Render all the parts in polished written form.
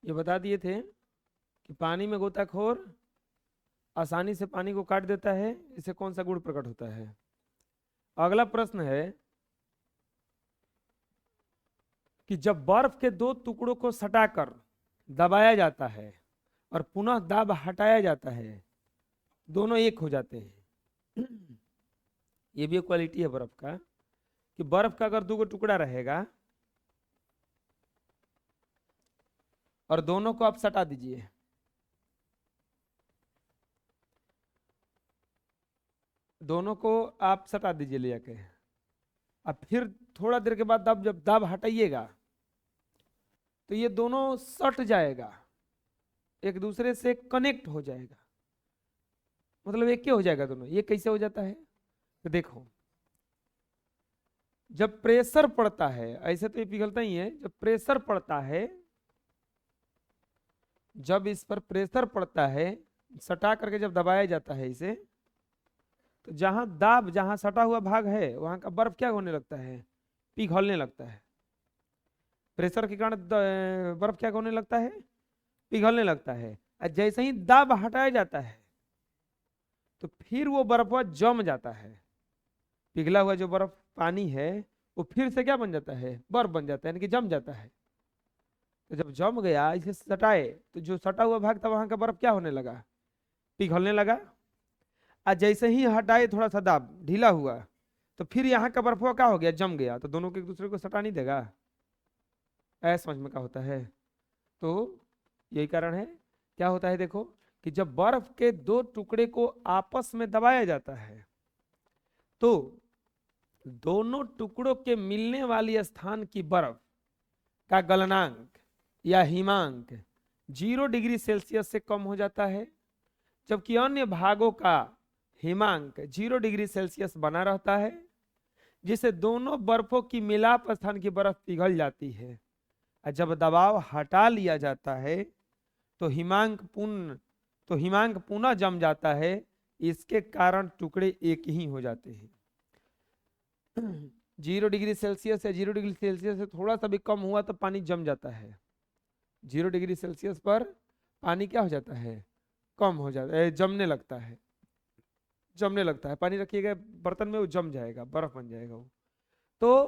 ये बता दिए थे कि पानी में गोताखोर आसानी से पानी को काट देता है, इससे कौन सा गुण प्रकट होता है। अगला प्रश्न है कि जब बर्फ के दो टुकड़ों को सटाकर दबाया जाता है और पुनः दाब हटाया जाता है, दोनों एक हो जाते हैं। ये भी एक क्वालिटी है बर्फ का कि बर्फ का अगर दो टुकड़ा रहेगा और दोनों को आप सटा दीजिए, दोनों को आप सटा दीजिए ले जाके, अब फिर थोड़ा देर के बाद जब दाब हटाइएगा तो ये दोनों सट जाएगा, एक दूसरे से कनेक्ट हो जाएगा, मतलब एक हो जाएगा दोनों। ये कैसे हो जाता है तो देखो, जब प्रेशर पड़ता है, ऐसे तो ये पिघलता ही है, जब प्रेशर पड़ता है, जब इस पर प्रेशर पड़ता है, सटा करके जब दबाया जाता है इसे, तो जहां सटा हुआ भाग है वहां का बर्फ क्या होने लगता है, पिघलने लगता है। प्रेशर के कारण बर्फ क्या होने लगता है, पिघलने लगता है। और जैसे ही दाब हटाया जाता है तो फिर वो बर्फ जम जाता है, पिघला हुआ जो बर्फ पानी है वो फिर से क्या बन जाता है, बर्फ बन जाता है, यानी कि जम जाता है। तो जब जम गया, इसे सटाए तो जो सटा हुआ भाग था वहां का बर्फ क्या होने लगा, पिघलने लगा। और जैसे ही हटाए थोड़ा सा दाब ढीला हुआ तो फिर यहाँ का बर्फ क्या हो गया, जम गया, तो दोनों को एक दूसरे को सटा नहीं देगा। ऐसा समझ में क्या होता है। तो यही कारण है, क्या होता है देखो, कि जब बर्फ के दो टुकड़े को आपस में दबाया जाता है तो दोनों टुकड़ों के मिलने वाली स्थान की बर्फ का गलनांक या हिमांक 0 डिग्री सेल्सियस से कम हो जाता है, जबकि अन्य भागों का हिमांक 0 डिग्री सेल्सियस बना रहता है, जिससे दोनों बर्फों की मिलाप स्थान की बर्फ पिघल जाती है। और जब दबाव हटा लिया जाता है तो हिमांक पुनः जम जाता है, इसके कारण टुकड़े एक ही हो जाते हैं। 0 डिग्री सेल्सियस या 0 डिग्री सेल्सियस से थोड़ा सा भी कम हुआ तो पानी जम जाता है। 0 डिग्री सेल्सियस पर पानी क्या हो जाता है, कम हो जाता है, जमने लगता है, जमने लगता है। पानी रखिएगा बर्तन में, वो जम जाएगा, बर्फ बन जाएगा वो। तो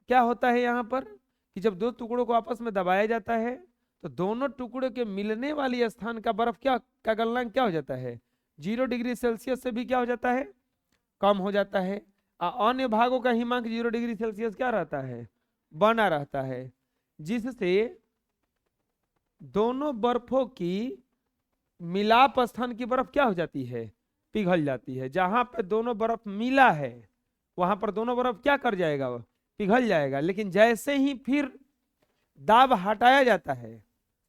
क्या होता है यहाँ पर कि जब दो टुकड़ों को आपस में दबाया जाता है तो दोनों टुकड़ों के मिलने वाली स्थान का बर्फ क्या का गलनांक क्या हो जाता है, 0 डिग्री सेल्सियस से भी क्या हो जाता है, कम हो जाता है। अन्य भागों का हिमांक 0 डिग्री सेल्सियस क्या रहता है, बना रहता है, जिससे दोनों बर्फों की मिलाप स्थान की बर्फ क्या हो जाती है, पिघल जाती है। जहां पर दोनों बर्फ मिला है वहां पर दोनों बर्फ क्या कर जाएगा, वह पिघल जाएगा। लेकिन जैसे ही फिर दाब हटाया जाता है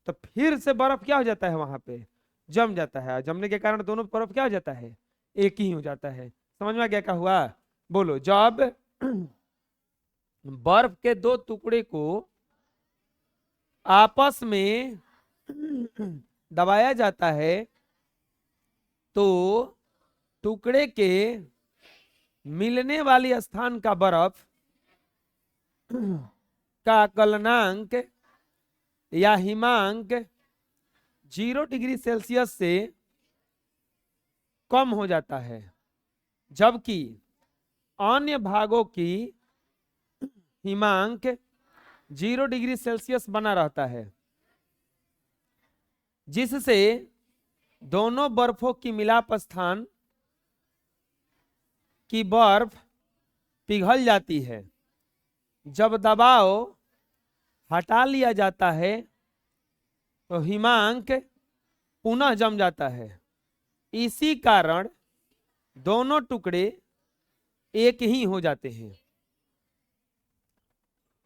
तो फिर से बर्फ क्या हो जाता है, वहां पे जम जाता है। जमने के कारण दोनों बर्फ क्या हो जाता है, एक ही हो जाता है। समझ में आ गया क्या हुआ, बोलो। जब बर्फ के दो टुकड़े को आपस में दबाया जाता है तो टुकड़े के मिलने वाली स्थान का बर्फ का गलनांक या हिमांक 0 डिग्री सेल्सियस से कम हो जाता है, जबकि अन्य भागों की हिमांक 0 डिग्री सेल्सियस बना रहता है, जिससे दोनों बर्फों की मिलाप स्थान की बर्फ पिघल जाती है। जब दबाव हटा लिया जाता है तो हिमांक पुनः जम जाता है, इसी कारण दोनों टुकड़े एक ही हो जाते हैं।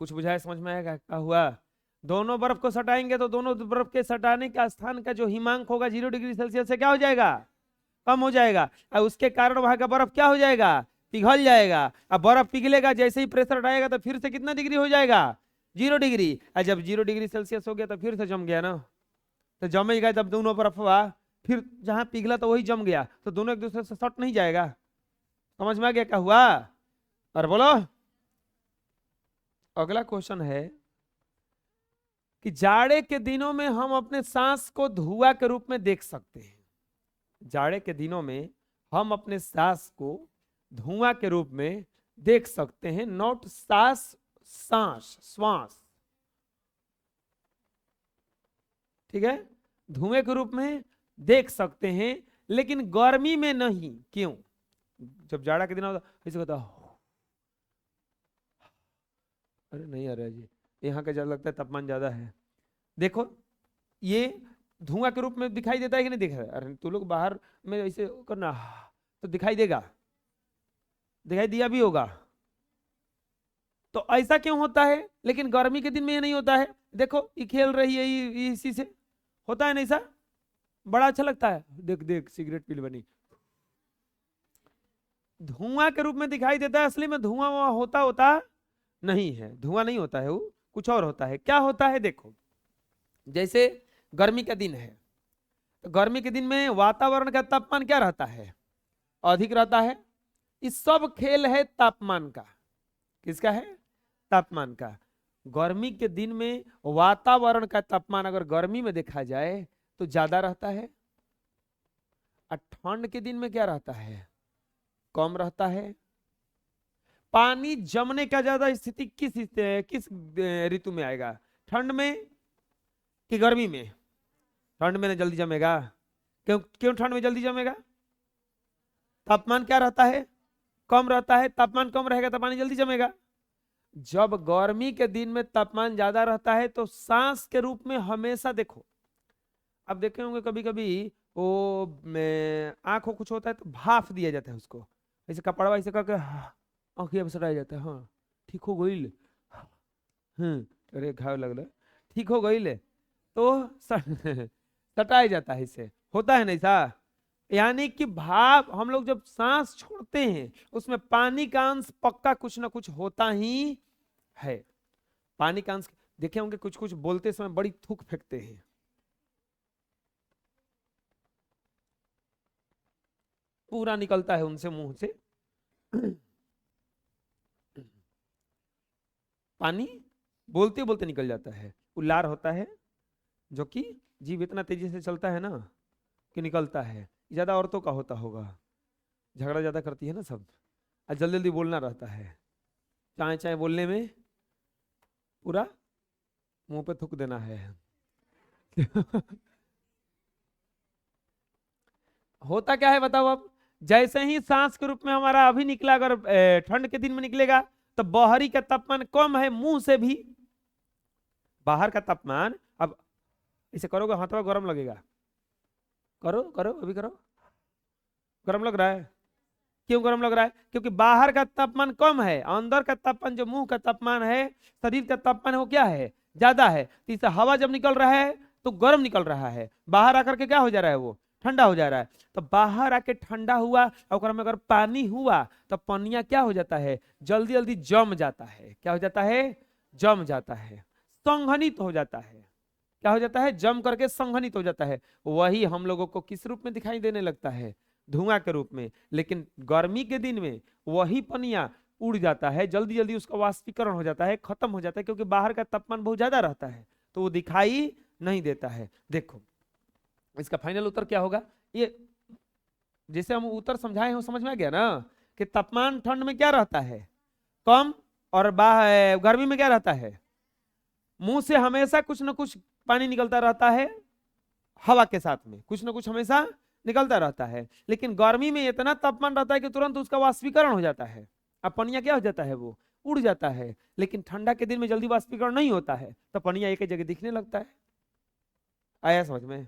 कुछ बुझाया, समझ में आएगा क्या हुआ। दोनों बर्फ को सटाएंगे तो दोनों बर्फ के सटाने का स्थान का जो हिमांक होगा 0 डिग्री सेल्सियस से क्या हो जाएगा, कम हो जाएगा, और उसके कारण वहां का बर्फ क्या हो जाएगा, पिघल जाएगा। अब बर्फ पिघलेगा, जैसे ही प्रेशर हटाएगा तो फिर से कितना डिग्री हो जाएगा, 0 डिग्री। और जब 0 डिग्री सेल्सियस हो गया तो फिर से जम गया ना, तो जमेगा जब दोनों बर्फ हुआ, फिर जहां पिघला तो वही जम गया, तो दोनों एक दूसरे से सट नहीं जाएगा। समझ में आ गया क्या हुआ, और बोलो। अगला क्वेश्चन है कि जाड़े के दिनों में हम अपने सांस को धुआं के रूप में देख सकते हैं। जाड़े के दिनों में हम अपने सांस को धुआं के रूप में देख सकते हैं। नॉट सांस, सांस, श्वास, ठीक है, धुएं के रूप में देख सकते हैं, लेकिन गर्मी में नहीं। क्यों? जब जाड़ा के दिन होता ऐसे होता, अरे नहीं आ रहा है जी, यहाँ का ज्यादा लगता है तापमान ज्यादा है। देखो ये धुआं के रूप में दिखाई देता है कि नहीं दिख रहा है? अरे तू लोग बाहर में ऐसे करना तो दिखाई देगा, दिखाई दिया भी होगा। तो ऐसा क्यों होता है? लेकिन गर्मी के दिन में ये नहीं होता है। देखो ये खेल रही है ये इसी से होता है ना, ऐसा बड़ा अच्छा लगता है। देख देख सिगरेट पी बनी, धुआं के रूप में दिखाई देता है, असली में धुआं वहां होता नहीं है। धुआं नहीं होता है, वो कुछ और होता है। क्या होता है? देखो जैसे गर्मी का दिन है, तो गर्मी के दिन में वातावरण का तापमान क्या रहता है? अधिक रहता है। इस सब खेल है तापमान का। किसका है? तापमान का। गर्मी के दिन में वातावरण का तापमान अगर गर्मी में देखा जाए तो ज्यादा रहता है, और ठंड के दिन में क्या रहता है? कम रहता है। पानी जमने का ज्यादा स्थिति किस ऋतु में आएगा? ठंड में कि गर्मी में? ठंड में ना जल्दी जमेगा। क्यों ठंड में जल्दी जमेगा? तापमान क्या रहता है? कम रहता है। तापमान कम रहेगा तो पानी जल्दी जमेगा। जब गर्मी के दिन में तापमान ज्यादा रहता है तो सांस के रूप में हमेशा, देखो अब देखे होंगे कभी कभी वो आंखों कुछ होता है तो भाप दिया जाता है उसको, ऐसे कपड़ा ऐसे करके आंखिया पे सटाया जाता है। हाँ ठीक हो गई, अरे घाव लग रहा, ठीक हो गई तो सटाया जाता है। इससे होता है ना ऐसा। यानी कि भाप, हम लोग जब सांस छोड़ते हैं उसमें पानी का अंश पक्का कुछ ना कुछ होता ही है। पानी का अंश देखे होंगे, कुछ कुछ बोलते समय बड़ी थूक फेंकते हैं। पूरा निकलता है उनसे, मुंह से पानी बोलते बोलते निकल जाता है। उल्लार होता है, जो कि जीव इतना तेजी से चलता है ना कि निकलता है। ज्यादा औरतों का होता होगा, झगड़ा ज्यादा करती है ना सब, और जल्दी जल्दी बोलना रहता है। चाहे चाहे बोलने में पूरा मुंह पे थूक देना है। होता क्या है बताओ अब? जैसे ही सांस के रूप में हमारा अभी निकला, अगर ठंड के दिन में निकलेगा तो बाहरी का तापमान कम है, मुंह से भी बाहर का तापमान, अब इसे करोगे हाथ में गर्म लगेगा। करो करो अभी करो, गर्म लग रहा है। क्यों गर्म लग रहा है? क्योंकि बाहर का तापमान कम है, अंदर का तापमान जो मुंह का तापमान है, शरीर का तापमान है, वो क्या है? ज्यादा है। तो इससे हवा जब निकल रहा है तो गर्म निकल रहा है, बाहर आकर के क्या हो जा रहा है? वो ठंडा हो जा रहा है। तो बाहर आके ठंडा हुआ और में अगर पानी हुआ तो पनिया क्या हो जाता है? जल्दी जल्दी जम जाता है। क्या हो जाता है? जम जाता है, संघनित हो जाता है। क्या हो जाता है? जम करके संघनित हो जाता है। वही हम लोगों को किस रूप में दिखाई देने लगता है? धुआं के रूप में। लेकिन गर्मी के दिन में वही पनिया उड़ जाता है, जल्दी जल्दी उसका वाष्पीकरण हो जाता है, खत्म हो जाता है, क्योंकि बाहर का तापमान बहुत ज्यादा रहता है, तो वो दिखाई नहीं देता है। देखो इसका फाइनल उत्तर क्या होगा? ये जैसे हम उत्तर समझाए हो, समझ में आ गया ना कि तापमान ठंड में क्या रहता है? कम, और बाहर गर्मी में क्या रहता है? मुंह से हमेशा कुछ ना कुछ पानी निकलता रहता है, हवा के साथ में कुछ ना कुछ हमेशा निकलता रहता है। लेकिन गर्मी में इतना तापमान रहता है कि तुरंत उसका वाष्पीकरण हो जाता है, अब पनिया क्या हो जाता है? वो उड़ जाता है। लेकिन ठंडा के दिन में जल्दी वाष्पीकरण नहीं होता है, तो पनिया एक ही जगह दिखने लगता है। आया समझ में?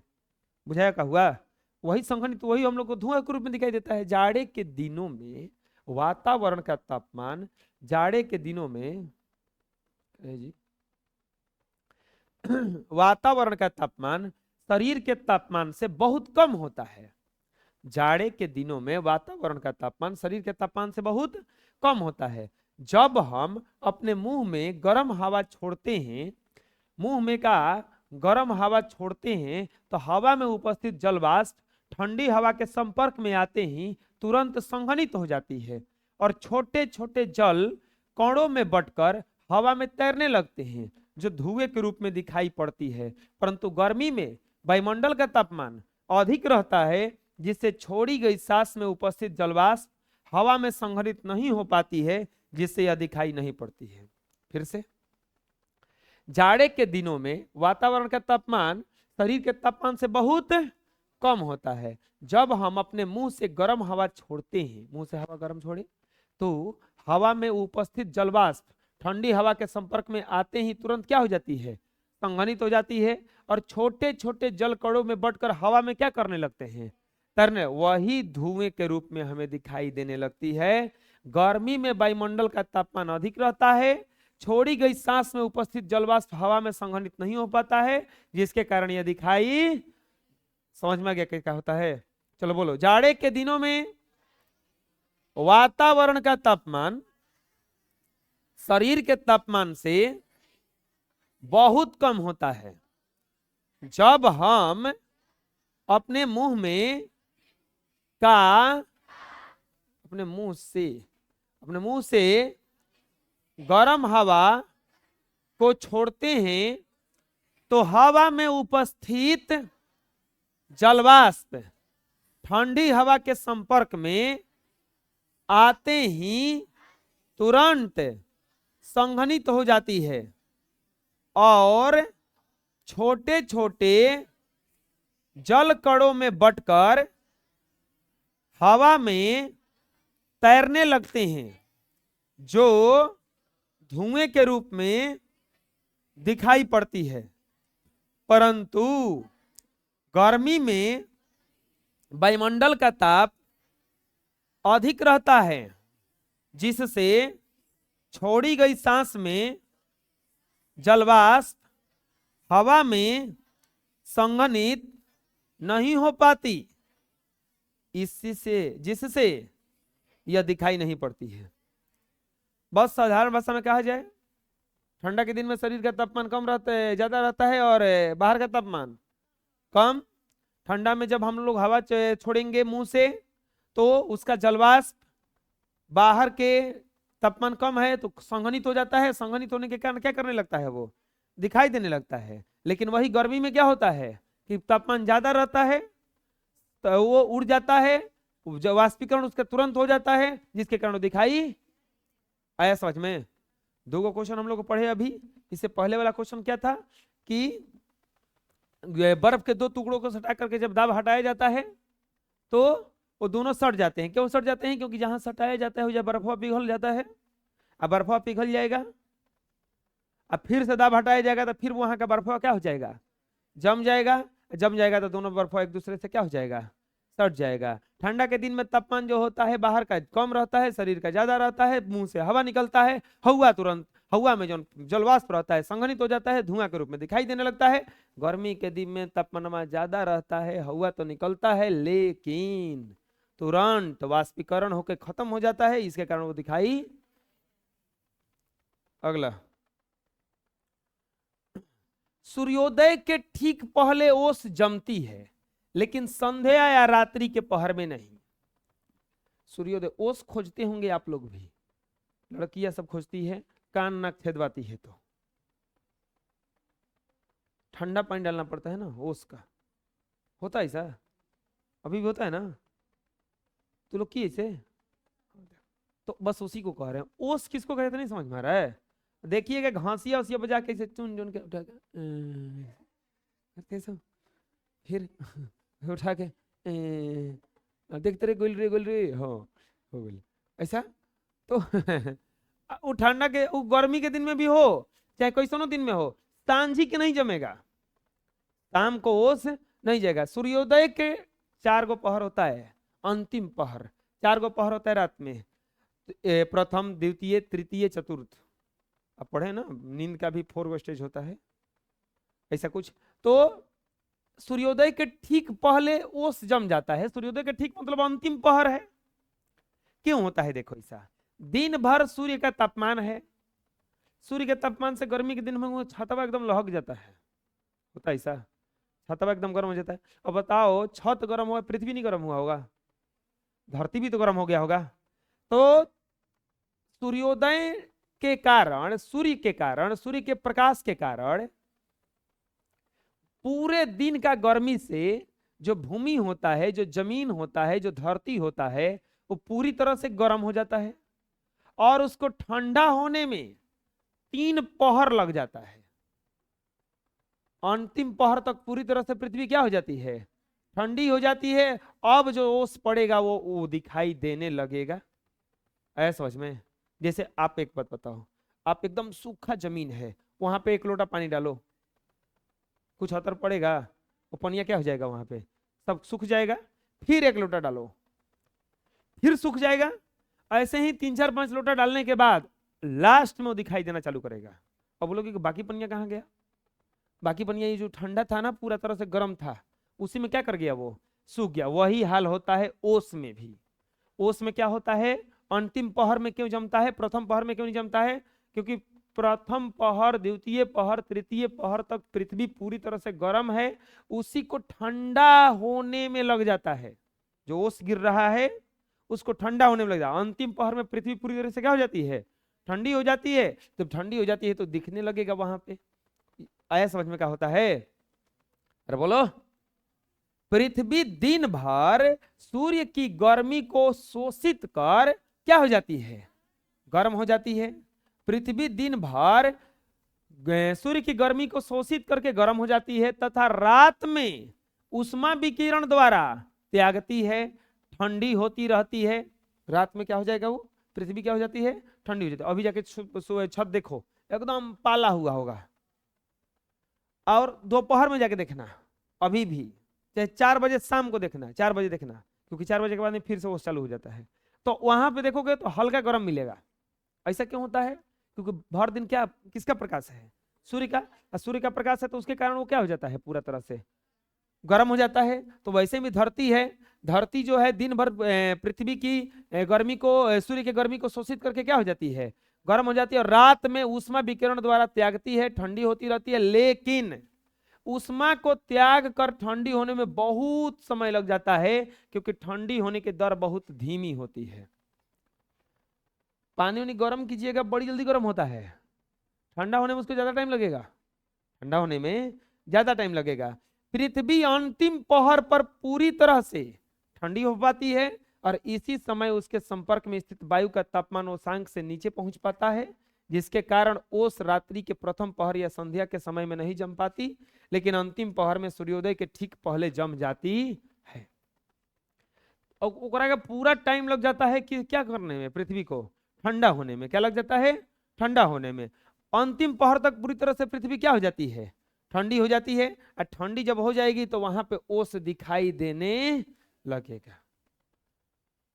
बुझाया का हुआ? वही संघनित, वही हम लोग को धुआं के रूप में दिखाई देता है। जाड़े के दिनों में वातावरण का तापमान, जाड़े के दिनों में जी वातावरण का तापमान शरीर के तापमान से बहुत कम होता है। जाड़े के दिनों में वातावरण का तापमान शरीर के तापमान से बहुत कम होता है। जब हम अपने मुंह में गर्म हवा छोड़ते हैं, मुंह में का गर्म हवा छोड़ते हैं, तो हवा में उपस्थित जल वाष्प ठंडी हवा के संपर्क में आते ही तुरंत संघनित हो जाती है और छोटे छोटे जल कणों में बटकर हवा में तैरने लगते हैं। जो धुएं के रूप में दिखाई पड़ती है, परंतु गर्मी में वायुमंडल का तापमान अधिक रहता है, जिससे छोड़ी गई सांस में उपस्थित जलवाष्प हवा में संघनित नहीं हो पाती है, जिससे यह दिखाई नहीं पड़ती है। फिर से, जाड़े के दिनों में वातावरण का तापमान शरीर के तापमान से बहुत कम होता है। जब हम अपने मुंह से गर्म हवा छोड़ते हैं, मुंह से हवा गर्म छोड़े, तो हवा में उपस्थित जलवाष्प ठंडी हवा के संपर्क में आते ही तुरंत क्या हो जाती है, संघनित हो जाती है, और छोटे छोटे जल कणों में बढ़कर हवा में क्या करने लगते हैं, तरने। वही धुएं के रूप में हमें दिखाई देने लगती है। गर्मी में वायुमंडल का तापमान अधिक रहता है, छोड़ी गई सांस में उपस्थित जलवाष्प हवा में संघनित नहीं हो पाता है, जिसके कारण यह दिखाई, समझ में आ गया क्या होता है? चलो बोलो। जाड़े के दिनों में वातावरण का तापमान शरीर के तापमान से बहुत कम होता है। जब हम अपने मुंह से गर्म हवा को छोड़ते हैं, तो हवा में उपस्थित जलवाष्प ठंडी हवा के संपर्क में आते ही तुरंत संघनित हो जाती है और छोटे छोटे जल कणों में बटकर हवा में तैरने लगते हैं, जो धुएं के रूप में दिखाई पड़ती है। परंतु गर्मी में वायुमंडल का ताप अधिक रहता है, जिससे छोड़ी गई सांस में जलवाष्प हवा में संघनित नहीं हो पाती, जिससे यह दिखाई नहीं पड़ती है। बहुत साधारण भाषा में कहा जाए, ठंडा के दिन में शरीर का तापमान कम रहता है, ज्यादा रहता है, और बाहर का तापमान कम। ठंडा में जब हम लोग हवा छोड़ेंगे मुंह से, तो उसका जलवाष्प बाहर के तापमान कम है तो संघनित हो जाता है। संघनित होने के कारण क्या करने लगता है, वो दिखाई देने लगता है। लेकिन वही गर्मी में क्या होता है कि तापमान ज्यादा रहता है, तो वो उड़ जाता है, वाष्पीकरण उसका तुरंत हो जाता है, जिसके कारण दिखाई आया। समझ में? दो क्वेश्चन हम लोग को पढ़े अभी। इससे पहले वाला क्वेश्चन क्या था कि बर्फ के दो टुकड़ों को सटा करके जब दाब हटाया जाता है, तो वो दोनों सट जाते हैं। क्यों सट जाते हैं? क्योंकि जहां सटाया जाता है बर्फवा पिघल जाता है। अब बर्फवा पिघल जाएगा, अब फिर से दाब हटाया जाएगा, तो फिर वहां का बर्फवा क्या हो जाएगा, जम जाएगा। जम जाएगा तो दोनों बर्फवा एक दूसरे से क्या हो जाएगा, सट जाएगा। ठंडा के दिन में तापमान जो होता है बाहर का कम रहता है, शरीर का ज्यादा रहता है, मुंह से हवा निकलता है, हवा में जो जलवाष्प रहता है संघनित हो जाता है, धुआं के रूप में दिखाई देने लगता है। गर्मी के दिन में तापमान ज्यादा रहता है, हवा तो निकलता है, लेकिन तुरंत वाष्पीकरण होकर खत्म हो जाता है, इसके कारण वो दिखाई। अगला, सूर्योदय के ठीक पहले ओस जमती है, लेकिन संध्या या रात्रि के पहर में नहीं। सूर्योदय ओस खोजते होंगे आप लोग भी, लड़कियां सब खोजती है, कान नाक छेदवाती है, तो ठंडा पानी डालना पड़ता है ना ओस का। होता है ऐसा? अभी भी होता है ना? तो लोग की ऐसे, तो बस उसी को कह रहे हैं। ओस किसको कहते नहीं समझ में आ रहा है? देखिएगा घासिया उसिया बजा के ऐसे चुन चुन के उठा के सब, फिर उठा के देखते रहे, गोल रे हो गोल, ऐसा। तो वो ठंडा के, वो गर्मी के दिन में भी हो चाहे कैसनो दिन में हो, सांझी के नहीं जमेगा, शाम को ओस नहीं जाएगा। सूर्योदय के 4 गो पहर होता है, अंतिम पहर 4 गो पहर होता है रात में, प्रथम द्वितीय तृतीय चतुर्थ। अब पढ़े ना, नींद का भी 4 गो स्टेज होता है, ऐसा कुछ। तो सूर्योदय के ठीक पहले ओस जम जाता है। सूर्योदय के ठीक मतलब अंतिम पहर है। क्यों होता है? देखो ऐसा, दिन भर सूर्य का तापमान है, सूर्य के तापमान से गर्मी के दिन में वो छतवा एकदम लहक जाता है, होता है ऐसा, छतवा एकदम गर्म हो जाता है। अब बताओ, छत गर्म हुआ, पृथ्वी नहीं गर्म हुआ होगा? धरती भी तो गर्म हो गया होगा। तो सूर्योदय के कारण, सूर्य के कारण, सूर्य के प्रकाश के कारण पूरे दिन का गर्मी से जो भूमि होता है, जो जमीन होता है, जो धरती होता है, वो पूरी तरह से गर्म हो जाता है और उसको ठंडा होने में 3 पहर लग जाता है। अंतिम पहर तक पूरी तरह से पृथ्वी क्या हो जाती है, ठंडी हो जाती है। अब जो ओस पड़ेगा वो दिखाई देने लगेगा। ऐसा समझ में, जैसे आप एक बात बताओ, आप एकदम सूखा जमीन है, वहां पे 1 लोटा पानी डालो, कुछ असर पड़ेगा? वो पनिया क्या हो जाएगा, वहां पे सब सूख जाएगा। फिर 1 लोटा डालो, फिर सूख जाएगा। ऐसे ही 3 4 5 लोटा डालने के बाद लास्ट में वो दिखाई देना चालू करेगा। अब बोलोगे कि बाकी पनिया कहाँ गया? बाकी पनिया ये जो ठंडा था ना, पूरा तरह से गर्म था, उसी में क्या कर गया, वो सूख गया। वही हाल होता है ओस में भी। ओस में क्या होता है, अंतिम पहर में क्यों जमता है, प्रथम पहर में क्यों नहीं जमता है? क्योंकि प्रथम पहर, द्वितीय पहर, तृतीय पहर तक पृथ्वी पूरी तरह से गर्म है, उसी को ठंडा होने में लग जाता है। जो ओस गिर रहा है उसको ठंडा होने में लग जाता है। अंतिम पहर में पृथ्वी पूरी तरह से क्या हो जाती है, ठंडी हो जाती है। जब ठंडी हो जाती है तो दिखने लगेगा वहां पे। आया समझ में क्या होता है? अरे बोलो। पृथ्वी दिन भर सूर्य की गर्मी को शोषित कर क्या हो जाती है, गर्म हो जाती है। पृथ्वी दिन भर सूर्य की गर्मी को शोषित करके गर्म हो जाती है तथा रात में उष्मा विकिरण द्वारा त्यागती है, ठंडी होती रहती है। रात में क्या हो जाएगा, वो पृथ्वी क्या हो जाती है, ठंडी हो जाती है। अभी जाके छत देखो, एकदम पाला हुआ होगा। और दोपहर में जाके देखना, अभी भी चाहे 4 बजे शाम को देखना, 4 बजे देखना, क्योंकि 4 बजे के बाद में फिर से वो चालू हो जाता है। तो वहां पे देखोगे तो हल्का गर्म मिलेगा। ऐसा क्यों होता है? क्योंकि भर दिन क्या, किसका प्रकाश है, सूर्य का। सूर्य का प्रकाश है तो उसके कारण वो क्या हो जाता है, पूरा तरह से गर्म हो जाता है। तो वैसे भी धरती है, धरती जो है दिन भर पृथ्वी की गर्मी को, सूर्य की गर्मी को शोषित करके क्या हो जाती है, गर्म हो जाती है। और रात में उष्मा विकिरण द्वारा त्यागती है, ठंडी होती रहती है। लेकिन उष्मा को त्याग कर ठंडी होने में बहुत समय लग जाता है, क्योंकि ठंडी होने की दर बहुत धीमी होती है। पानी उनी गर्म कीजिएगा, बड़ी जल्दी गर्म होता है। ठंडा होने में उसको ज्यादा टाइम लगेगा, ठंडा होने में ज्यादा टाइम लगेगा। पृथ्वी अंतिम पहर पर पूरी तरह से ठंडी हो पाती है और इसी समय उसके संपर्क में स्थित वायु का तापमान उषांक से नीचे पहुंच पाता है, जिसके कारण ओस रात्रि के प्रथम पहर या संध्या के समय में नहीं जम पाती, लेकिन अंतिम पहर में सूर्योदय के ठीक पहले जम जाती है। और पूरा टाइम लग जाता है कि क्या करने में, पृथ्वी को ठंडा होने में। क्या लग जाता है, ठंडा होने में। अंतिम पहर तक पूरी तरह से पृथ्वी क्या हो जाती है, ठंडी हो जाती है। और ठंडी जब हो जाएगी तो वहां पे ओस दिखाई देने लगेगा।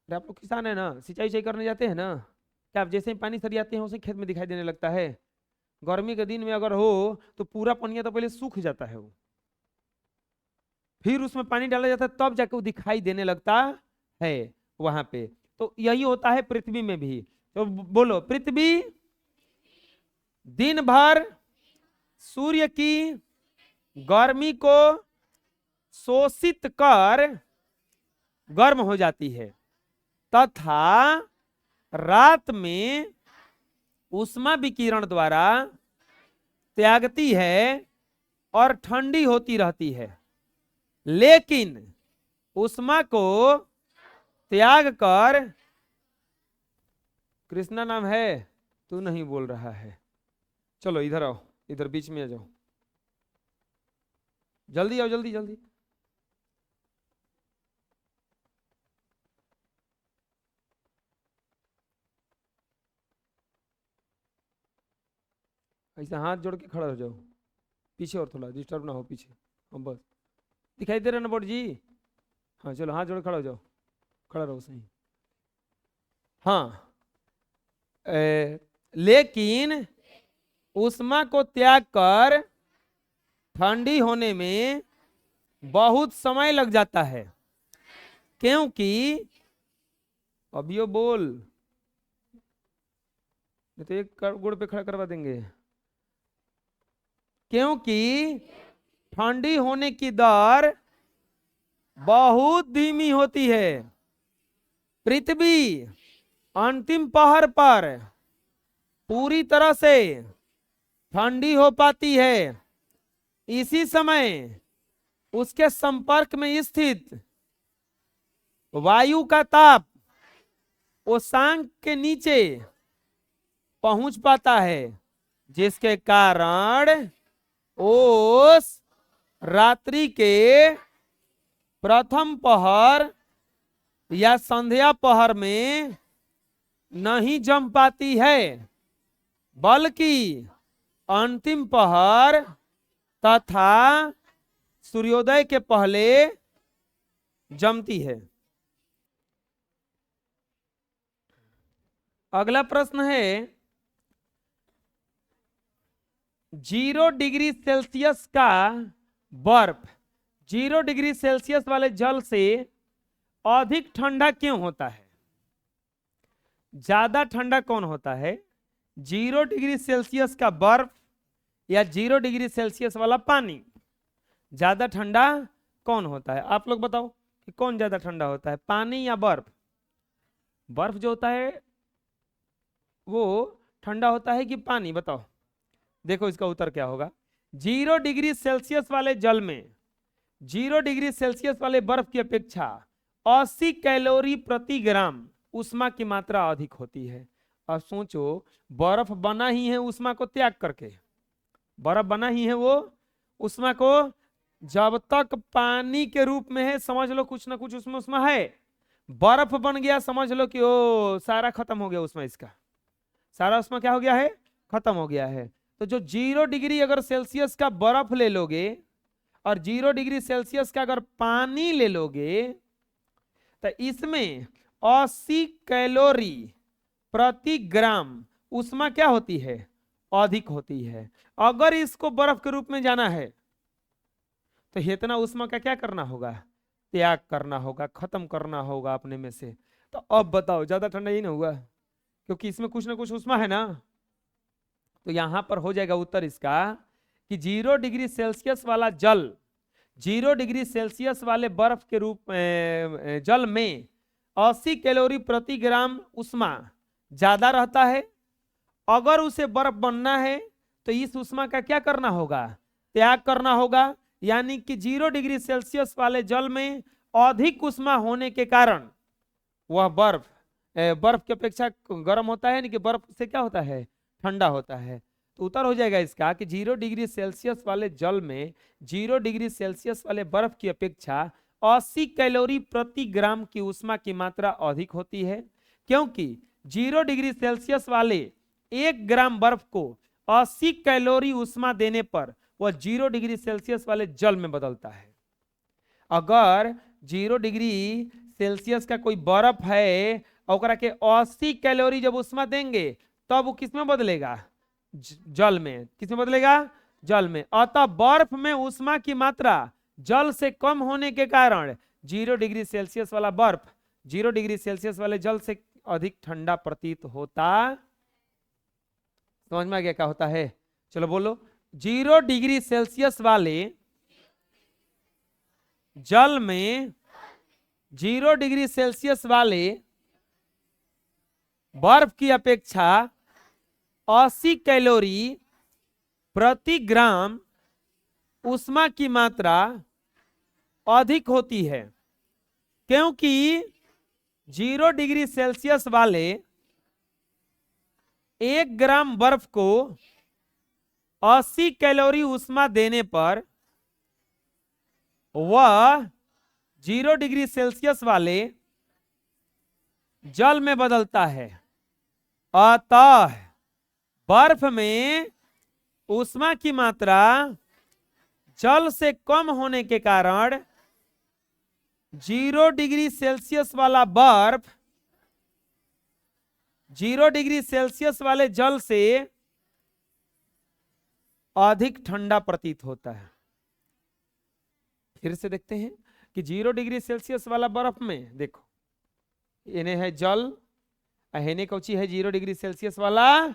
आप लोग किसान है ना, सिंचाई करने जाते हैं ना, क्या आप जैसे ही पानी सरियाते हैं उसे खेत में दिखाई देने लगता है? गर्मी के दिन में अगर हो तो पूरा पनिया तो पहले सूख जाता है, वो फिर उसमें पानी डाला जाता है, तब जाके वो दिखाई देने लगता है वहां पे। तो यही होता है पृथ्वी में भी। तो बोलो, पृथ्वी दिन भर सूर्य की गर्मी को शोषित कर गर्म हो जाती है तथा रात में उष्मा विकिरण द्वारा त्यागती है और ठंडी होती रहती है। लेकिन उष्मा को त्याग कर, कृष्णा नाम है, तू नहीं बोल रहा है, चलो इधर आओ, इधर बीच में आ जाओ, जल्दी आओ, जल्दी जल्दी। ऐसा हाथ जोड़ के खड़ा हो जाओ, पीछे और थोड़ा डिस्टर्ब ना हो पीछे। हाँ बस, दिखाई दे रहा ना बोर्ड जी? हाँ चलो हाथ जोड़ खड़ा हो जाओ, खड़ा रहो सही। हाँ लेकिन उष्मा को त्याग कर ठंडी होने में बहुत समय लग जाता है, क्योंकि अभियो बोल, नहीं तो एक गुड़ पे खड़ा करवा देंगे। क्योंकि ठंडी होने की दर बहुत धीमी होती है। पृथ्वी अंतिम पहर पर पूरी तरह से ठंडी हो पाती है, इसी समय उसके संपर्क में स्थित वायु का ताप उष्मांक के नीचे पहुंच पाता है, जिसके कारण उस रात्रि के प्रथम पहर या संध्या पहर में नहीं जम पाती है, बल्कि अंतिम पहर तथा सूर्योदय के पहले जमती है। अगला प्रश्न है 0 डिग्री सेल्सियस का बर्फ 0 डिग्री सेल्सियस वाले जल से अधिक ठंडा क्यों होता है? ज्यादा ठंडा कौन होता है, 0 डिग्री सेल्सियस का बर्फ या 0 डिग्री सेल्सियस वाला पानी? ज्यादा ठंडा कौन होता है? आप लोग बताओ कि कौन ज्यादा ठंडा होता है, पानी या बर्फ? बर्फ जो होता है वो ठंडा होता है कि पानी? बताओ, देखो इसका उत्तर क्या होगा। 0 डिग्री सेल्सियस वाले जल में 0 डिग्री सेल्सियस वाले बर्फ की अपेक्षा 80 कैलोरी प्रति ग्राम उष्मा की मात्रा अधिक होती है। अब सोचो, बर्फ बना ही है उष्मा को त्याग करके, बर्फ बना ही है वो उष्मा को, जब तक पानी के रूप में है समझ लो कुछ ना कुछ उसमें उष्मा है, बर्फ बन गया समझ लो कि ओ सारा खत्म हो गया उसमें, इसका सारा उष्मा क्या हो गया है, खत्म हो गया है। तो जो 0 डिग्री अगर सेल्सियस का बर्फ ले लोगे और 0 डिग्री सेल्सियस का अगर पानी ले लोगे तो इसमें 80 कैलोरी प्रति ग्राम उष्मा क्या होती है, अधिक होती है। अगर इसको बर्फ के रूप में जाना है तो इतना उष्मा का क्या करना होगा, त्याग करना होगा, खत्म करना होगा अपने में से। तो अब बताओ ज्यादा ठंडा ही ना हुआ, क्योंकि इसमें कुछ ना कुछ उष्मा है ना। तो यहां पर हो जाएगा उत्तर इसका कि 0 डिग्री सेल्सियस वाला जल 0 डिग्री सेल्सियस वाले बर्फ के रूप जल में 80 कैलोरी प्रति ग्राम उष्मा ज्यादा रहता है। अगर उसे बर्फ बनना है तो इस उष्मा का क्या करना होगा, त्याग करना होगा। यानी कि 0 डिग्री सेल्सियस वाले जल में अधिक उष्मा होने के कारण वह बर्फ की अपेक्षा गर्म होता है, यानी कि बर्फ से क्या होता है, ठंडा होता है। तो उत्तर हो जाएगा इसका कि 0 डिग्री सेल्सियस वाले जल में 0 डिग्री सेल्सियस वाले बर्फ की अपेक्षा 80 कैलोरी प्रति ग्राम की उष्मा की मात्रा अधिक होती है, क्योंकि 0 डिग्री सेल्सियस वाले 1 ग्राम बर्फ को 80 कैलोरी उष्मा देने पर वह 0 डिग्री सेल्सियस वाले जल में बदलता है। अगर 0 डिग्री सेल्सियस का कोई बर्फ है और के 80 कैलोरी जब उष्मा देंगे तब वो किस में बदलेगा, जल में। किस में बदलेगा, जल में। अतः बर्फ में उष्मा की मात्रा जल से कम होने के कारण 0 डिग्री सेल्सियस वाला बर्फ 0 डिग्री सेल्सियस वाले जल से अधिक ठंडा प्रतीत होता। समझ में आ गया क्या होता है? चलो बोलो, 0 डिग्री सेल्सियस वाले जल में 0 डिग्री सेल्सियस वाले बर्फ की अपेक्षा 80 कैलोरी प्रति ग्राम उष्मा की मात्रा अधिक होती है, क्योंकि 0 डिग्री सेल्सियस वाले 1 ग्राम बर्फ को 80 कैलोरी उष्मा देने पर वह 0 डिग्री सेल्सियस वाले जल में बदलता है। अतः बर्फ में उष्मा की मात्रा जल से कम होने के कारण 0 डिग्री सेल्सियस वाला बर्फ 0 डिग्री सेल्सियस वाले जल से अधिक ठंडा प्रतीत होता है। फिर से देखते हैं कि 0 डिग्री सेल्सियस वाला बर्फ में देखो इन्हें है जल, हेने कौची है 0 डिग्री सेल्सियस वाला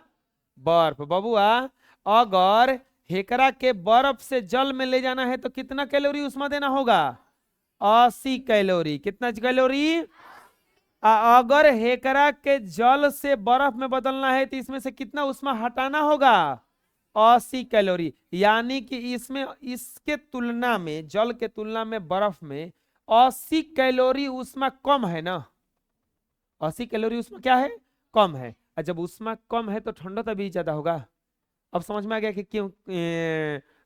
बर्फ। बबुआ अगर हेकरा के बर्फ से जल में ले जाना है तो कितना कैलोरी उष्मा देना होगा, 80 कैलोरी। कितना कैलोरी, अगर हेकरा के जल से बर्फ में बदलना है तो इसमें से कितना उष्मा हटाना होगा? 80 कैलोरी। यानी कि इसमें इसके तुलना में, जल के तुलना में बर्फ में 80 कैलोरी उष्मा कम है ना। 80 कैलोरी उष्मा क्या है? कम है। और जब उष्मा कम है तो ठंडा भी ज्यादा होगा। अब समझ में आ गया कि क्यों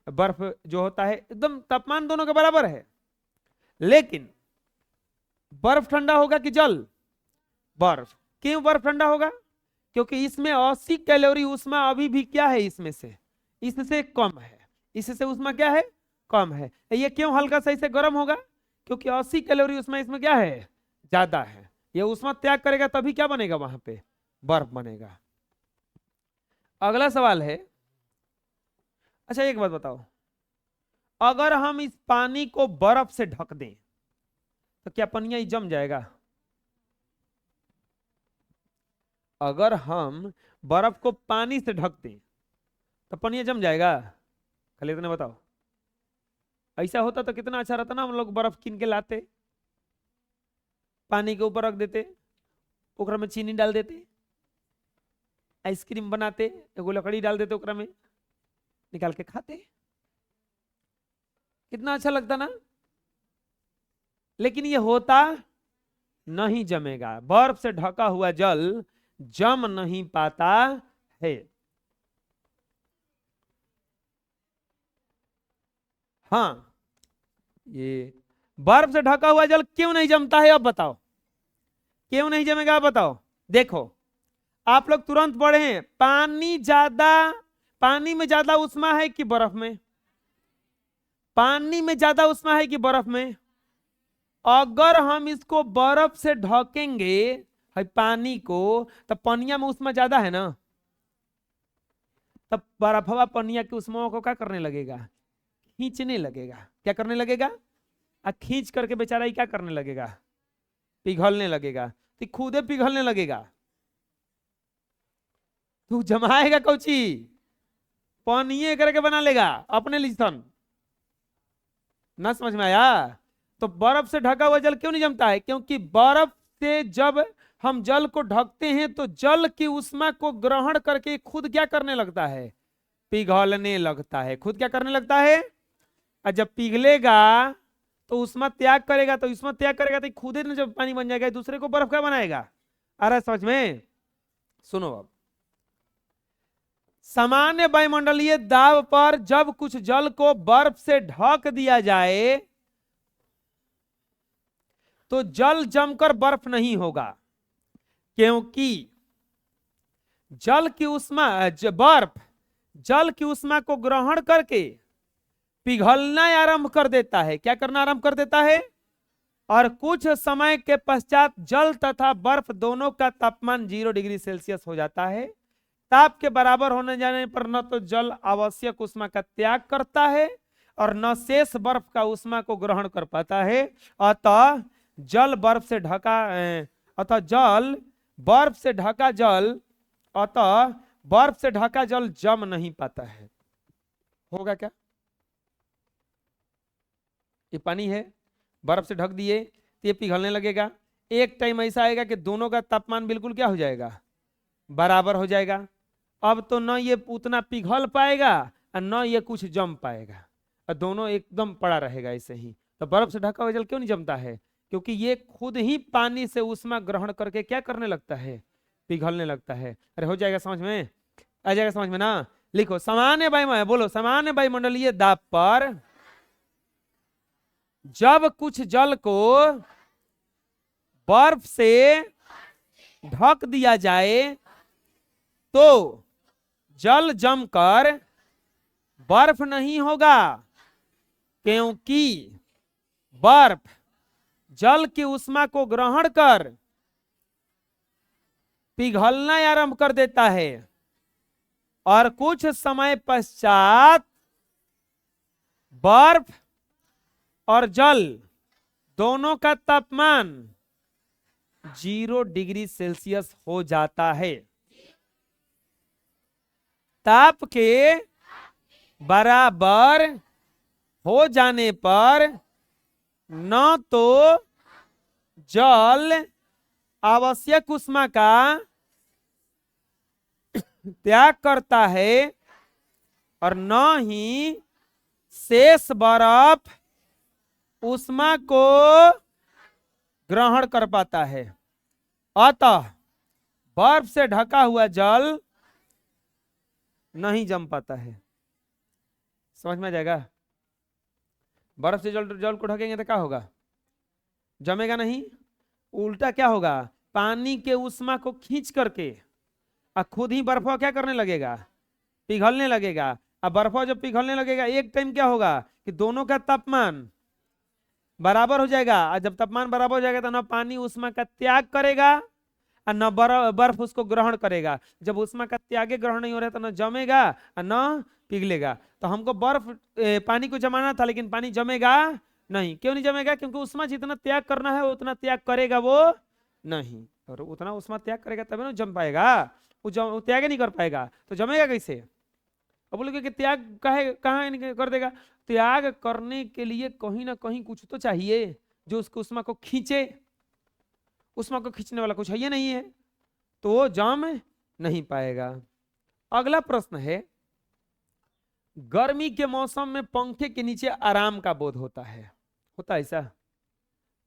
बर्फ जो होता है एकदम तापमान दोनों के बराबर है, लेकिन बर्फ ठंडा होगा कि जल? बर्फ। क्यों बर्फ ठंडा होगा? क्योंकि इसमें 80 कैलोरी उष्मा अभी भी क्या है, इससे कम है। इससे उष्मा क्या है? कम है। ये क्यों हल्का सा इसे गर्म होगा? क्योंकि 80 कैलोरी उष्मा इसमें क्या है? ज्यादा है। ये उष्मा त्याग करेगा तभी क्या बनेगा? वहां पे बर्फ बनेगा। अगला सवाल है, अच्छा एक बात बताओ, अगर हम इस पानी को बर्फ से ढक दें तो क्या पनिया जम जाएगा? अगर हम बर्फ को पानी से ढक दें तो पनिया जम जाएगा? खाली इतने बताओ। ऐसा होता तो कितना अच्छा रहता ना, हम लोग बर्फ कीन के लाते, पानी के ऊपर रख देते, ओकरा में चीनी डाल देते, आइसक्रीम बनाते, एगो लकड़ी डाल देते, ओकरा में निकाल के खाते, कितना अच्छा लगता ना। लेकिन ये होता नहीं, जमेगा। बर्फ से ढका हुआ जल जम नहीं पाता है। हाँ, ये बर्फ से ढका हुआ जल क्यों नहीं जमता है? अब बताओ क्यों नहीं जमेगा? अब बताओ। देखो, आप लोग तुरंत पढ़े हैं, पानी में ज्यादा उष्मा है कि बर्फ में? पानी में ज्यादा उष्मा है कि बर्फ में? अगर हम इसको बर्फ से ढकेंगे है पानी को, तब पनिया में उष्मा ज्यादा है ना, तब बर्फवा पनिया के उष्मा को क्या करने लगेगा? खींचने लगेगा। क्या करने लगेगा? खींच करके बेचारा क्या करने लगेगा? पिघलने लगेगा। तो खुदे पिघलने लगेगा। तू जमाएगा कौची? पानी करके बना लेगा अपने लिसन। ना समझ में आया? तो बर्फ से ढका हुआ जल क्यों नहीं जमता है? क्योंकि बर्फ से जब हम जल को ढकते हैं तो जल की उष्मा को ग्रहण करके खुद क्या करने लगता है? पिघलने लगता है। खुद क्या करने लगता है? और जब पिघलेगा तो उष्मा त्याग करेगा, तो उष्मा त्याग करेगा तो खुद ही जब पानी बन जाएगा, दूसरे को बर्फ क्या बनाएगा? अरे समझ में? सुनो, अब सामान्य वायुमंडलीय दाब पर जब कुछ जल को बर्फ से ढक दिया जाए तो जल जमकर बर्फ नहीं होगा, क्योंकि जल की उष्मा बर्फ जल की उष्मा को ग्रहण करके पिघलना आरंभ कर देता है। क्या करना आरंभ कर देता है? और कुछ समय के पश्चात जल तथा बर्फ दोनों का तापमान 0 डिग्री सेल्सियस हो जाता है। ताप के बराबर होने जाने पर न तो जल आवश्यक उष्मा का त्याग करता है और न शेष बर्फ का उष्मा को ग्रहण कर पाता है। अतः जल बर्फ से ढका जल जम नहीं पाता है। होगा क्या? ये पानी है, बर्फ से ढक दिए तो ये पिघलने लगेगा। एक टाइम ऐसा आएगा कि दोनों का तापमान बिल्कुल क्या हो जाएगा? बराबर हो जाएगा। अब तो न ये उतना पिघल पाएगा और न ये कुछ जम पाएगा, और दोनों एकदम पड़ा रहेगा ऐसे ही। तो बर्फ से ढका हुआ जल क्यों नहीं जमता है? क्योंकि ये खुद ही पानी से उष्मा ग्रहण करके क्या करने लगता है? पिघलने लगता है। अरे हो जाएगा समझ में? आ जाएगा समझ में ना? लिखो, सामान्य वायुमंडलीय दाब पर जब कुछ जल को बर्फ से ढक दिया जाए तो जल जमकर बर्फ नहीं होगा, क्योंकि बर्फ जल की उष्मा को ग्रहण कर पिघलना आरंभ कर देता है और कुछ समय पश्चात बर्फ और जल दोनों का तापमान 0 डिग्री सेल्सियस हो जाता है। ताप के बराबर हो जाने पर न तो जल आवश्यक ऊष्मा का त्याग करता है और न ही शेष बर्फ ऊष्मा को ग्रहण कर पाता है। अतः बर्फ से ढका हुआ जल नहीं जम पाता है। समझ में आ जाएगा? बर्फ से जल जल को ढकेंगे तो क्या होगा? जमेगा नहीं, उल्टा क्या होगा? पानी के ऊष्मा को खींच करके और खुद ही बर्फ क्या करने लगेगा? पिघलने लगेगा। अब बर्फ जब पिघलने लगेगा एक टाइम क्या होगा कि दोनों का तापमान बराबर हो जाएगा, और जब तापमान बराबर हो जाएगा तो ना पानी ऊष्मा का त्याग करेगा और न बर्फ उसको ग्रहण करेगा। जब ऊष्मा का त्याग ग्रहण नहीं हो रहा तो न जमेगा और न पिघलेगा। तो हमको बर्फ पानी को जमाना था, लेकिन पानी जमेगा नहीं। क्यों नहीं जमेगा? क्योंकि ऊष्मा जितना त्याग करना है उतना त्याग करेगा वो नहीं, और उतना ऊष्मा त्याग करेगा तभी ना जम पाएगा। वो त्याग नहीं कर पाएगा तो जमेगा कैसे? अब बोलोगे कि त्याग कहाँ कर देगा? त्याग करने के लिए कहीं ना कहीं कुछ तो चाहिए जो उसको ऊष्मा को खींचे। ऊष्मा को खींचने वाला कुछ है ही नहीं है, तो वो जम नहीं पाएगा। अगला प्रश्न है, गर्मी के मौसम में पंखे के नीचे आराम का बोध होता है। होता है ऐसा?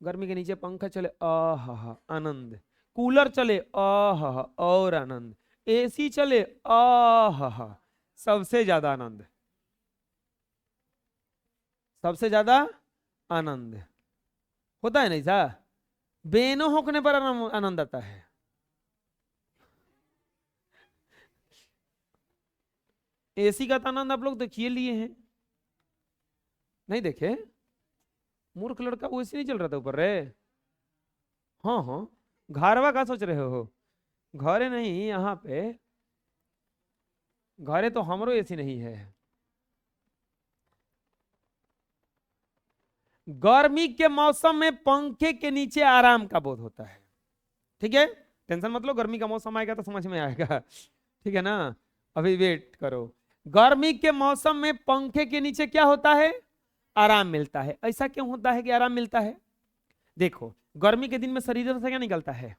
गर्मी के नीचे पंखा चले आहा आनंद, कूलर चले आहा और आनंद, एसी चले आहा सबसे ज्यादा आनंद, सबसे ज्यादा आनंद होता है नहीं सा? बेनो होने पर आनंद आता है। एसी का तो आनंद आप लोग देखिए लिए हैं? नहीं देखे? मूर्ख लड़का वो एसी नहीं चल रहा था ऊपर रे। हाँ हाँ, घरवा का सोच रहे हो? घरे नहीं, यहाँ पे घरे तो हमरो एसी नहीं है। गर्मी के मौसम में पंखे के नीचे आराम का बोध होता है। ठीक है, टेंशन मत लो, गर्मी का मौसम आएगा तो समझ में आएगा। ठीक है ना, अभी वेट करो। गर्मी के मौसम में पंखे के नीचे क्या होता है? आराम मिलता है। ऐसा क्यों होता है कि आराम मिलता है? देखो, गर्मी के दिन में शरीर से क्या निकलता है?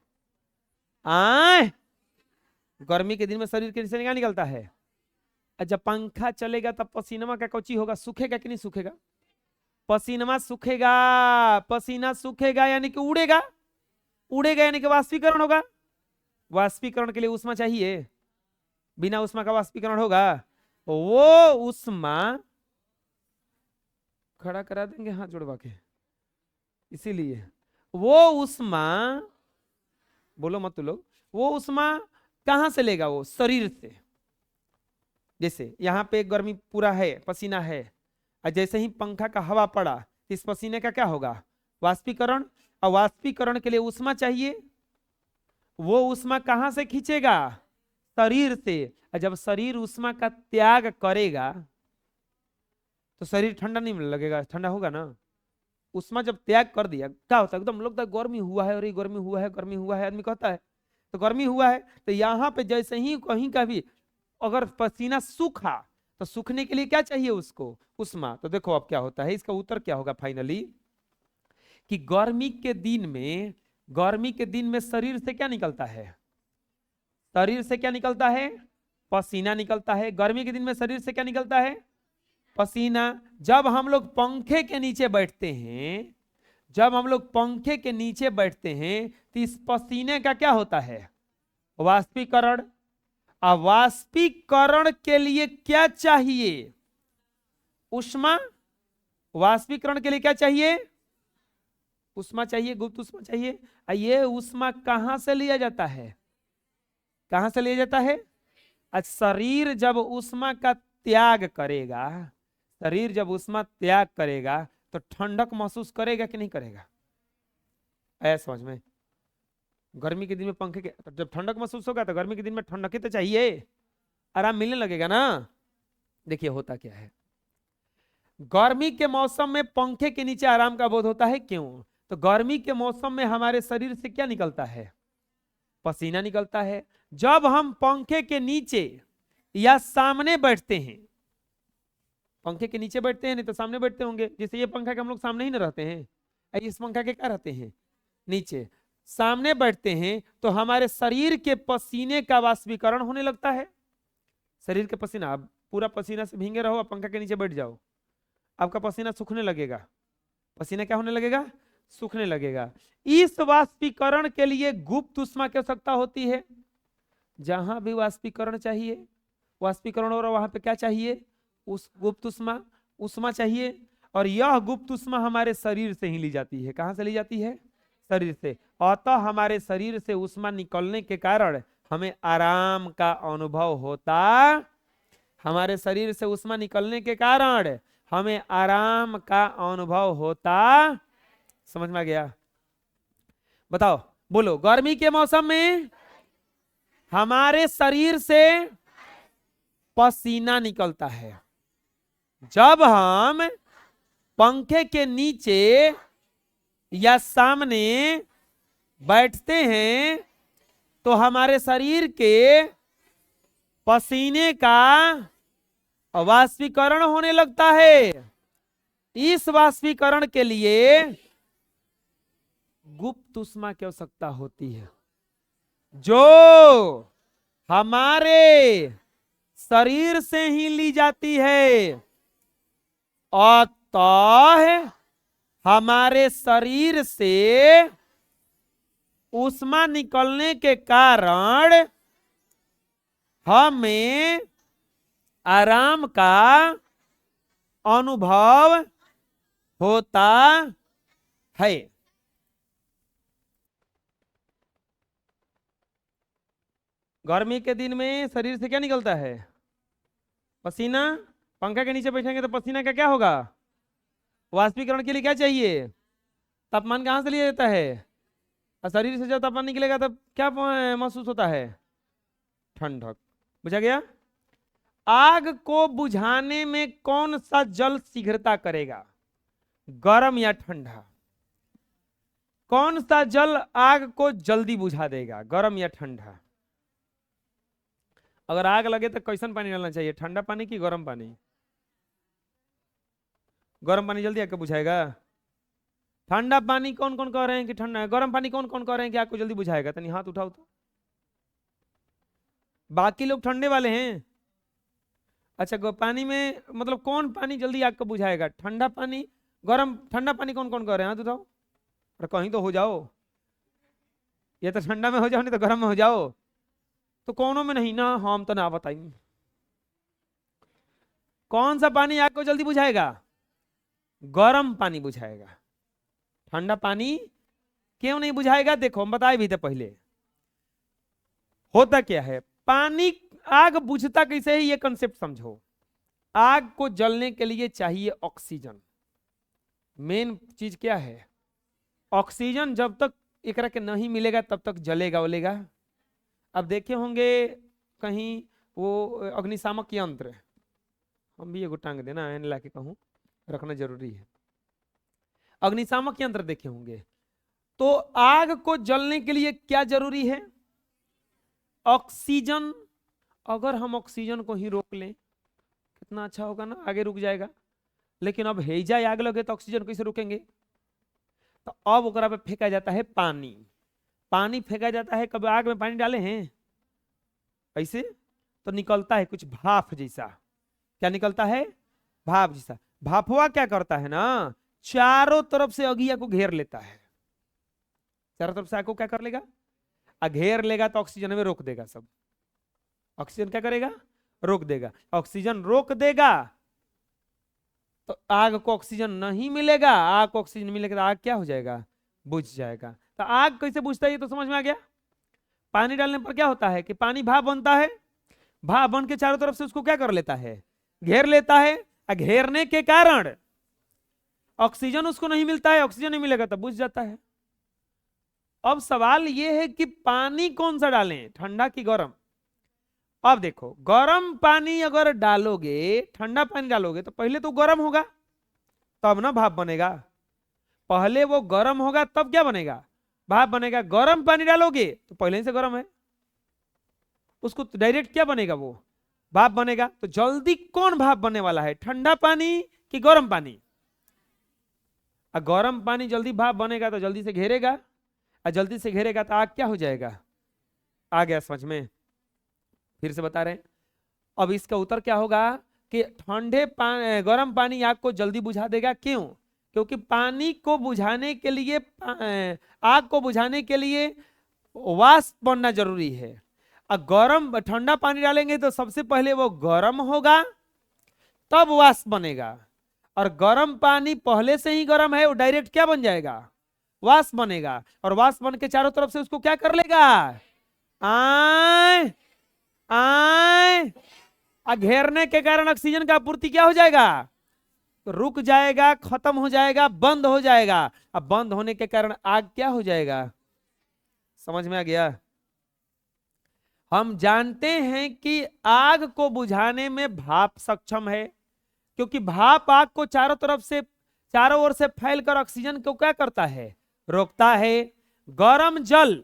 गर्मी के दिन में शरीर के नीचे क्या निकलता है? जब पंखा चलेगा तब पसीनमा का कौची होगा? सूखेगा कि नहीं सूखेगा? पसीनमा सूखेगा, पसीना सूखेगा यानी कि उड़ेगा, उड़ेगा यानी कि वाष्पीकरण होगा। वाष्पीकरण के लिए ऊष्मा चाहिए, बिना ऊष्मा का वाष्पीकरण होगा? वो ऊष्मा खड़ा करा देंगे हाथ जोड़वा के, इसीलिए वो ऊष्मा, बोलो मत तो लोग, वो ऊष्मा कहां से लेगा? वो शरीर से। जैसे यहाँ पे गर्मी पूरा है, पसीना है, और जैसे ही पंखा का हवा पड़ा इस पसीने का क्या होगा? वाष्पीकरण। और वाष्पीकरण के लिए ऊष्मा चाहिए, वो ऊष्मा कहां से खींचेगा? शरीर से। और जब शरीर ऊष्मा का त्याग करेगा तो शरीर ठंडा नहीं लगेगा, ठंडा होगा ना? ऊष्मा जब त्याग कर दिया क्या होता है? एकदम लगता है गर्मी हुआ है, और ये गर्मी हुआ है, गर्मी हुआ है, आदमी कहता है तो गर्मी हुआ है। तो यहाँ पे जैसे ही कहीं का भी अगर पसीना सूखा तो सूखने के लिए क्या चाहिए उसको? ऊष्मा। तो देखो अब क्या होता है, इसका उत्तर क्या होगा फाइनली, कि गर्मी के दिन में, गर्मी के दिन में शरीर से क्या निकलता है? शरीर से क्या निकलता है? पसीना निकलता है। गर्मी के दिन में शरीर से क्या निकलता है? पसीना। जब हम लोग पंखे के नीचे बैठते हैं, जब हम लोग पंखे के नीचे बैठते हैं तो इस पसीने का क्या होता है? वाष्पीकरण। वाष्पीकरण के लिए क्या चाहिए? ऊष्मा। वाष्पीकरण के लिए क्या चाहिए? ऊष्मा चाहिए, गुप्त ऊष्मा चाहिए। ये ऊष्मा कहां से लिया जाता है? कहां से लिया जाता है? शरीर जब ऊष्मा का त्याग करेगा, शरीर जब ऊष्मा त्याग करेगा तो ठंडक महसूस करेगा कि नहीं करेगा? ऐसा समझ में? गर्मी के दिन में पंखे के जब ठंडक महसूस होगा तो गर्मी के दिन में ठंडक ही तो चाहिए, आराम मिलने लगेगा ना। देखिए होता क्या है, गर्मी के मौसम में पंखे के नीचे आराम का बोध होता है। क्यों? तो गर्मी के मौसम में हमारे शरीर से क्या निकलता है? पसीना निकलता है। जब हम पंखे के नीचे या सामने बैठते हैं, पंखे के नीचे बैठते हैं नहीं तो सामने बैठते होंगे, जैसे ये पंखा के हम लोग सामने ही ना रहते हैं, इस पंखा के क्या रहते हैं? नीचे। सामने बैठते हैं तो हमारे शरीर के पसीने का वाष्पीकरण होने लगता है। शरीर के पसीना, आप पूरा पसीना से भींगे रहो, पंखा के नीचे बैठ जाओ, आपका पसीना सूखने लगेगा। पसीना क्या होने लगेगा? सूखने लगेगा। इस वाष्पीकरण के लिए गुप्त उष्मा की आवश्यकता होती है। जहां भी वाष्पीकरण चाहिए, वाष्पीकरण हो रहा वहां पे क्या चाहिए? उस गुप्त उष्मा, उष्मा चाहिए। और यह गुप्त उष्मा हमारे शरीर से ही ली जाती है। कहां से ली जाती है? शरीर से। अतः हमारे शरीर से उष्मा निकलने के कारण हमें आराम का अनुभव होता, हमारे शरीर से उष्मा निकलने के कारण हमें आराम का अनुभव होता। समझ में आ गया? बताओ, बोलो। गर्मी के मौसम में हमारे शरीर से पसीना निकलता है। जब हम पंखे के नीचे या सामने बैठते हैं तो हमारे शरीर के पसीने का वाष्पीकरण होने लगता है। इस वाष्पीकरण के लिए गुप्त उष्मा की आवश्यकता होती है, जो हमारे शरीर से ही ली जाती है। अतः हमारे शरीर से उष्मा निकलने के कारण हमें आराम का अनुभव होता है। गर्मी के दिन में शरीर से क्या निकलता है? पसीना। पंखा के नीचे बैठेंगे तो पसीना का क्या होगा? वाष्पीकरण के लिए क्या चाहिए? तापमान कहां से लिया जाता है? और शरीर से जब तापमान निकलेगा तब क्या महसूस होता है? ठंडक। बुझा गया? आग को बुझाने में कौन सा जल शीघ्रता करेगा, गर्म या ठंडा? कौन सा जल आग को जल्दी बुझा देगा, गर्म या ठंडा? अगर आग लगे तो कैसन पानी डालना चाहिए, ठंडा पानी कि गर्म पानी? गर्म पानी जल्दी आग को बुझाएगा। ठंडा पानी कौन कौन कह रहे हैं कि ठंडा? गर्म पानी कौन कौन कह रहे हैं कि आग को जल्दी बुझाएगा? तनी हाथ उठाओ तो। बाकी लोग ठंडे वाले हैं। अच्छा, पानी में मतलब कौन पानी जल्दी आग को बुझाएगा? ठंडा पानी, गर्म? ठंडा पानी कौन कौन कह रहे हैं? हाथ उठाओ। अरे कहीं तो हो जाओ, ये तो ठंडा में हो जाओ, नहीं तो गर्म में हो जाओ। तो कौनों में नहीं ना, हम तो ना बताइए। कौन सा पानी आग को जल्दी बुझाएगा? गर्म पानी बुझाएगा। ठंडा पानी क्यों नहीं बुझाएगा? देखो, हम बताए भी थे पहले। होता क्या है, पानी, आग बुझता कैसे है ये कंसेप्ट समझो। आग को जलने के लिए चाहिए ऑक्सीजन। मेन चीज क्या है? ऑक्सीजन जब तक एकरा के नहीं मिलेगा तब तक जलेगा वलेगा। अब देखे होंगे कहीं वो अग्निशामक यंत्र, हम भी एगो टांग देना है ला के कहूँ, रखना जरूरी है। अग्निशामक यंत्र देखे होंगे। तो आग को जलने के लिए क्या जरूरी है? ऑक्सीजन। अगर हम ऑक्सीजन को ही रोक लें कितना अच्छा होगा ना, आगे रुक जाएगा। लेकिन अब हेजा आग लगे तो ऑक्सीजन कैसे रोकेंगे? तो अब ओकरा पे फेंका जाता है पानी। पानी फेंका जाता है। कभी आग में पानी डाले हैं ऐसे? तो निकलता है कुछ भाप जैसा। क्या निकलता है? भाप जैसा। भापवा क्या करता है ना, चारों तरफ से अगिया को घेर लेता है। चारों तरफ से आग को क्या कर लेगा? घेर लेगा तो ऑक्सीजन में रोक देगा सब। ऑक्सीजन क्या करेगा? रोक देगा। ऑक्सीजन रोक देगा तो आग को ऑक्सीजन नहीं मिलेगा। आग को ऑक्सीजन मिलेगा तो आग क्या हो जाएगा? बुझ जाएगा। तो आग कैसे बुझता है ये तो समझ में आ गया। पानी डालने पर क्या होता है कि पानी भाप बनता है। भाप बन के चारों तरफ से उसको क्या कर लेता है? घेर लेता है। घेरने के कारण ऑक्सीजन उसको नहीं मिलता है। ऑक्सीजन नहीं मिलेगा तो बुझ जाता है। अब सवाल यह है कि पानी कौन सा डालें, ठंडा कि गर्म? अब देखो, गर्म पानी अगर डालोगे, ठंडा पानी डालोगे तो पहले तो गर्म होगा तब ना भाप बनेगा। पहले वो गर्म होगा तब क्या बनेगा? भाप बनेगा। गर्म पानी डालोगे तो पहले ही से गर्म है, उसको तो डायरेक्ट क्या बनेगा? वो भाप बनेगा। तो जल्दी कौन भाप बनने वाला है, ठंडा पानी कि गर्म पानी? गर्म पानी जल्दी भाप बनेगा तो जल्दी से घेरेगा। और जल्दी से घेरेगा तो आग क्या हो जाएगा? आ गया समझ में? फिर से बता रहे हैं। अब इसका उत्तर क्या होगा कि गर्म पानी आग को जल्दी बुझा देगा। क्यों? क्योंकि पानी को बुझाने के लिए आग को बुझाने के लिए वाष्प बनना जरूरी है। और गर्म ठंडा पानी डालेंगे तो सबसे पहले वो गर्म होगा तब वाष्प बनेगा, और गर्म पानी पहले से ही गर्म है, वो डायरेक्ट क्या बन जाएगा? वाष्प बनेगा, और वाष्प बन के चारों तरफ से उसको क्या कर लेगा? आए आए घेरने के कारण ऑक्सीजन का आपूर्ति क्या हो जाएगा? तो रुक जाएगा, खत्म हो जाएगा, बंद हो जाएगा। अब बंद होने के कारण आग क्या हो जाएगा? समझ में आ गया? हम जानते हैं कि आग को बुझाने में भाप सक्षम है, क्योंकि भाप आग को चारों ओर से फैलकर ऑक्सीजन को क्या करता है? रोकता है। गर्म जल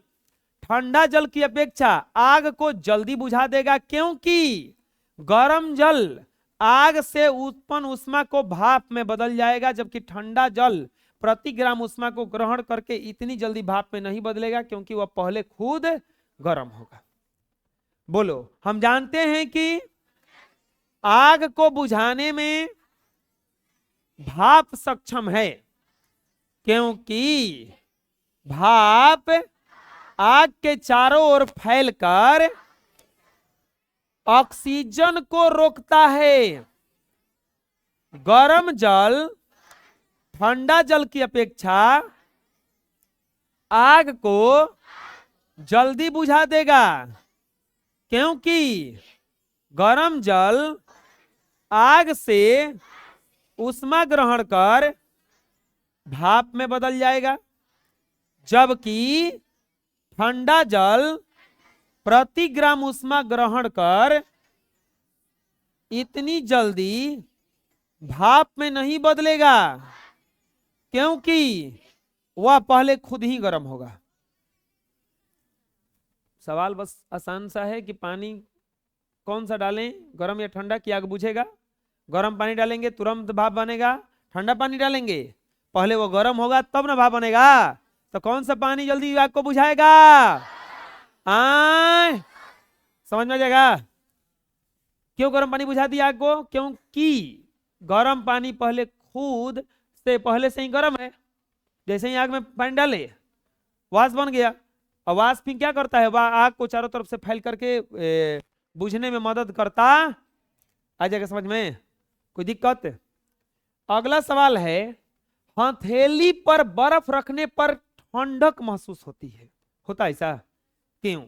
ठंडा जल की अपेक्षा आग को जल्दी बुझा देगा, क्योंकि गर्म जल आग से उत्पन्न ऊष्मा को भाप में बदल जाएगा, जबकि ठंडा जल प्रति ग्राम ऊष्मा को ग्रहण करके इतनी जल्दी भाप में नहीं बदलेगा, क्योंकि वह पहले खुद गर्म होगा। बोलो, हम जानते हैं कि आग को बुझाने में भाप सक्षम है, क्योंकि भाप आग के चारों ओर फैलकर ऑक्सीजन को रोकता है। गर्म जल ठंडा जल की अपेक्षा आग को जल्दी बुझा देगा, क्योंकि गर्म जल आग से ऊष्मा ग्रहण कर भाप में बदल जाएगा, जबकि ठंडा जल प्रति ग्राम ऊष्मा ग्रहण कर इतनी जल्दी भाप में नहीं बदलेगा, क्योंकि वह पहले खुद ही गर्म होगा। सवाल बस आसान सा है कि पानी कौन सा डालें, गर्म या ठंडा, कि आग बुझेगा? गर्म पानी डालेंगे तुरंत भाप बनेगा, ठंडा पानी डालेंगे पहले वो गर्म होगा तब ना भाप बनेगा। तो कौन सा पानी जल्दी आग को बुझाएगा? समझ में आ जाएगा? क्यों गर्म पानी बुझा दिया आग को? क्योंकि गर्म पानी पहले से ही गर्म है। जैसे ही आग में पानी डाले वाष्प बन गया, और वाष्प फिर क्या करता है? वह आग को चारों तरफ से फैल करके बुझने में मदद करता। आ जाएगा समझ में? कोई दिक्कत? अगला सवाल है, हथेली पर बर्फ रखने पर ठंडक महसूस होती है, होता ऐसा क्यों?